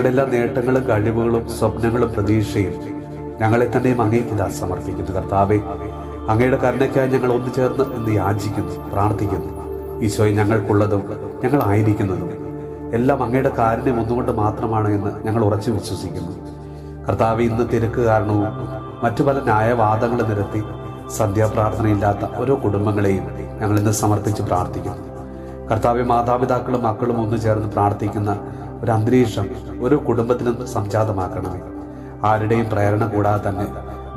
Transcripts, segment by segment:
ഞങ്ങളുടെ എല്ലാ നേട്ടങ്ങളും കഴിവുകളും സ്വപ്നങ്ങളും പ്രതീക്ഷയും ഞങ്ങളെ തന്നെയും അങ്ങേക്ക് ഇതാ സമർപ്പിക്കുന്നു. കർത്താവെ, അങ്ങയുടെ കരുണയ്ക്കായി ഞങ്ങൾ ഒന്നു ചേർന്ന് എന്ന് യാചിക്കുന്നു, പ്രാർത്ഥിക്കുന്നു. ഈശോയെ, ഞങ്ങൾക്കുള്ളതും ഞങ്ങളായിരിക്കുന്നതും എല്ലാം അങ്ങയുടെ കാരുണ്യം ഒന്നുകൊണ്ട് മാത്രമാണ് എന്ന് ഞങ്ങൾ ഉറച്ചു വിശ്വസിക്കുന്നു. കർത്താവെ, ഇന്ന് തിരക്ക് കാരണവും മറ്റു പല ന്യായവാദങ്ങൾ നിരത്തി സന്ധ്യാപ്രാർത്ഥനയില്ലാത്ത ഓരോ കുടുംബങ്ങളെയും ഞങ്ങൾ ഇന്ന് സമർപ്പിച്ച് പ്രാർത്ഥിക്കുന്നു. കർത്താവെ, മാതാപിതാക്കളും മക്കളും ഒന്നു ചേർന്ന് പ്രാർത്ഥിക്കുന്ന ഒരു അന്തരീക്ഷം ഓരോ കുടുംബത്തിനും സംജാതമാക്കണമേ. ആരുടെയും പ്രേരണ കൂടാതെ തന്നെ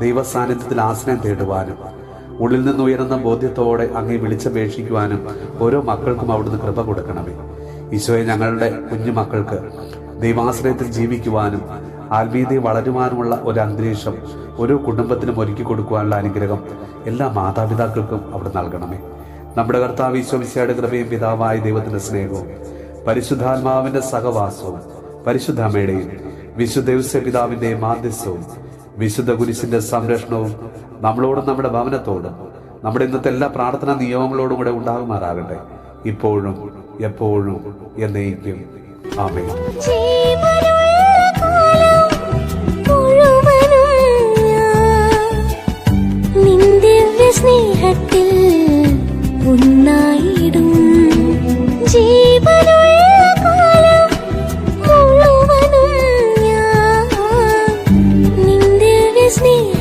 ദൈവസാന്നിധ്യത്തിൽ ആശ്രയം തേടുവാനും ഉള്ളിൽ നിന്ന് ഉയരുന്ന ബോധ്യത്തോടെ അങ്ങേ വിളിച്ചപേക്ഷിക്കുവാനും ഓരോ മക്കൾക്കും അവിടുന്ന് കൃപ കൊടുക്കണമേ. ഈശോയെ, ഞങ്ങളുടെ കുഞ്ഞു മക്കൾക്ക് ദൈവാശ്രയത്തിൽ ജീവിക്കുവാനും ആത്മീയതയിൽ വളരുവാനുമുള്ള ഒരു അന്തരീക്ഷം ഓരോ കുടുംബത്തിനും ഒരുക്കി കൊടുക്കുവാനുള്ള അനുഗ്രഹം എല്ലാ മാതാപിതാക്കൾക്കും അവിടെ നൽകണമേ. നമ്മുടെ കർത്താവ് ഈശോ മിശിഹായുടെ കൃപയും പിതാവായ ദൈവത്തിന്റെ സ്നേഹവും പരിശുദ്ധാത്മാവിന്റെ സഹവാസവും പരിശുദ്ധ അമ്മയുടെയും വിശുദ്ധ ഔസേപ്പ് പിതാവിന്റെയും മാധ്യസ്ഥവും വിശുദ്ധ കുരിശിന്റെ സംരക്ഷണവും നമ്മളോടും നമ്മുടെ ഭവനത്തോടും നമ്മുടെ ഇന്നത്തെ എല്ലാ പ്രാർത്ഥനാ നിയോഗങ്ങളോടും കൂടെ ഉണ്ടാകുമാറാകട്ടെ, ഇപ്പോഴും എപ്പോഴും എന്നേക്കും. ആമേൻ. സ്നേഹത്തിൽ ഒന്നായിടും ജീവനുള്ള കാലം മുഴുവനും ഞാൻ നിന്റെ സ്നേഹ